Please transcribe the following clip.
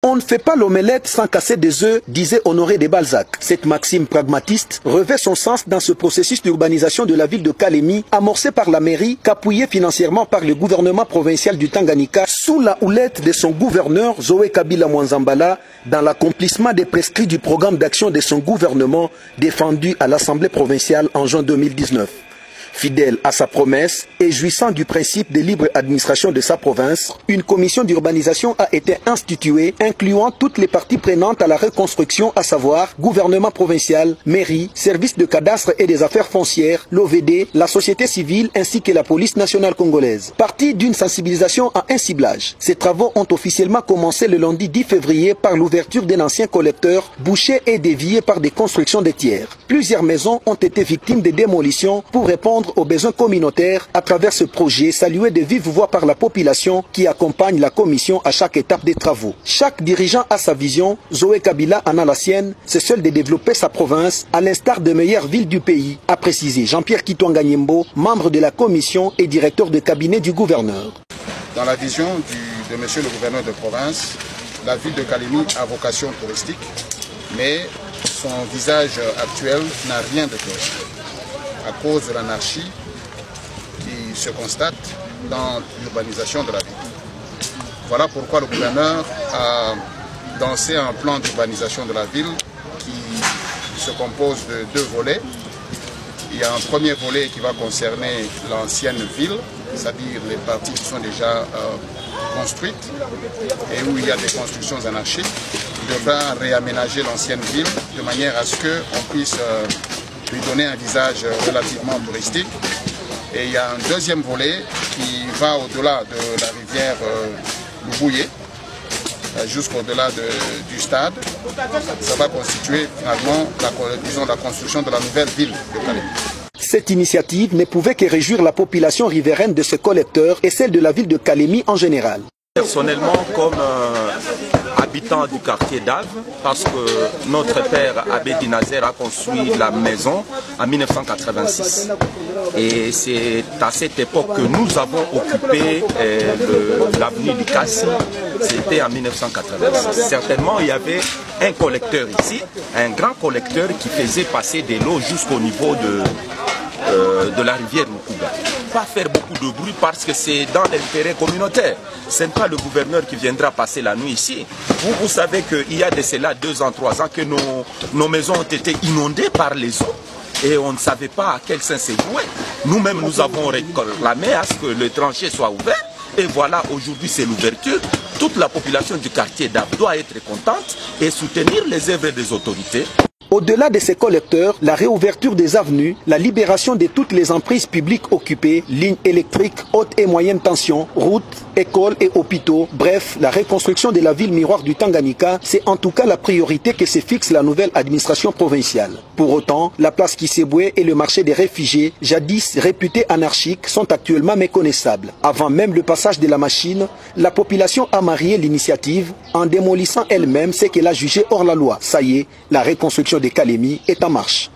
On ne fait pas l'omelette sans casser des œufs, disait Honoré de Balzac. Cette maxime pragmatiste revêt son sens dans ce processus d'urbanisation de la ville de Kalemi, amorcé par la mairie, qu'appuyé financièrement par le gouvernement provincial du Tanganyika, sous la houlette de son gouverneur Zoé Kabila Mwanzambala, dans l'accomplissement des prescrits du programme d'action de son gouvernement défendu à l'Assemblée provinciale en juin 2019. Fidèle à sa promesse et jouissant du principe de libre administration de sa province, une commission d'urbanisation a été instituée, incluant toutes les parties prenantes à la reconstruction, à savoir gouvernement provincial, mairie, service de cadastre et des affaires foncières, l'OVD, la société civile ainsi que la police nationale congolaise. Partie d'une sensibilisation à un ciblage, ces travaux ont officiellement commencé le lundi 10 février par l'ouverture d'un ancien collecteur bouché et dévié par des constructions de tiers. Plusieurs maisons ont été victimes de démolitions pour répondre aux besoins communautaires à travers ce projet salué de vive voix par la population qui accompagne la commission à chaque étape des travaux. Chaque dirigeant a sa vision, Zoé Kabila en a la sienne, c'est celle de développer sa province à l'instar des meilleures villes du pays, a précisé Jean-Pierre Kitwanga Nyembo, membre de la commission et directeur de cabinet du gouverneur. Dans la vision de monsieur le gouverneur de province, la ville de Kalemi a vocation touristique, mais son visage actuel n'a rien de touristique, à cause de l'anarchie qui se constate dans l'urbanisation de la ville. Voilà pourquoi le gouverneur a lancé un plan d'urbanisation de la ville qui se compose de deux volets. Il y a un premier volet qui va concerner l'ancienne ville, c'est-à-dire les parties qui sont déjà construites et où il y a des constructions anarchiques. Il devra réaménager l'ancienne ville de manière à ce qu'on puisse lui donner un visage relativement touristique. Et il y a un deuxième volet qui va au-delà de la rivière Loubouye, jusqu'au-delà du stade. Ça va constituer finalement la construction de la nouvelle ville de Kalemi. Cette initiative ne pouvait que réjouir la population riveraine de ce collecteur et celle de la ville de Kalemi en général. Personnellement, comme habitant du quartier d'Ave, parce que notre père Abedi Nazer a construit la maison en 1986. Et c'est à cette époque que nous avons occupé l'avenue du Kassi, c'était en 1986. Certainement, il y avait un collecteur ici, un grand collecteur qui faisait passer de l'eau jusqu'au niveau de la rivière Mukuba. Pas faire beaucoup de bruit parce que c'est dans l'intérêt communautaire. Ce n'est pas le gouverneur qui viendra passer la nuit ici. Vous savez qu'il y a de cela 2 ans, 3 ans que nos maisons ont été inondées par les eaux et on ne savait pas à quel sens c'est voué. Nous-mêmes, nous avons réclamé à ce que le tranchée soit ouvert et voilà, aujourd'hui c'est l'ouverture. Toute la population du quartier d'Ab doit être contente et soutenir les œuvres des autorités. Au-delà de ces collecteurs, la réouverture des avenues, la libération de toutes les emprises publiques occupées, lignes électriques, haute et moyenne tension, routes, écoles et hôpitaux, bref, la reconstruction de la ville miroir du Tanganyika, c'est en tout cas la priorité que se fixe la nouvelle administration provinciale. Pour autant, la place Kisseboué et le marché des réfugiés, jadis réputés anarchiques, sont actuellement méconnaissables. Avant même le passage de la machine, la population a marié l'initiative en démolissant elle-même ce qu'elle a jugé hors la loi. Ça y est, la reconstruction de Kalemi est en marche.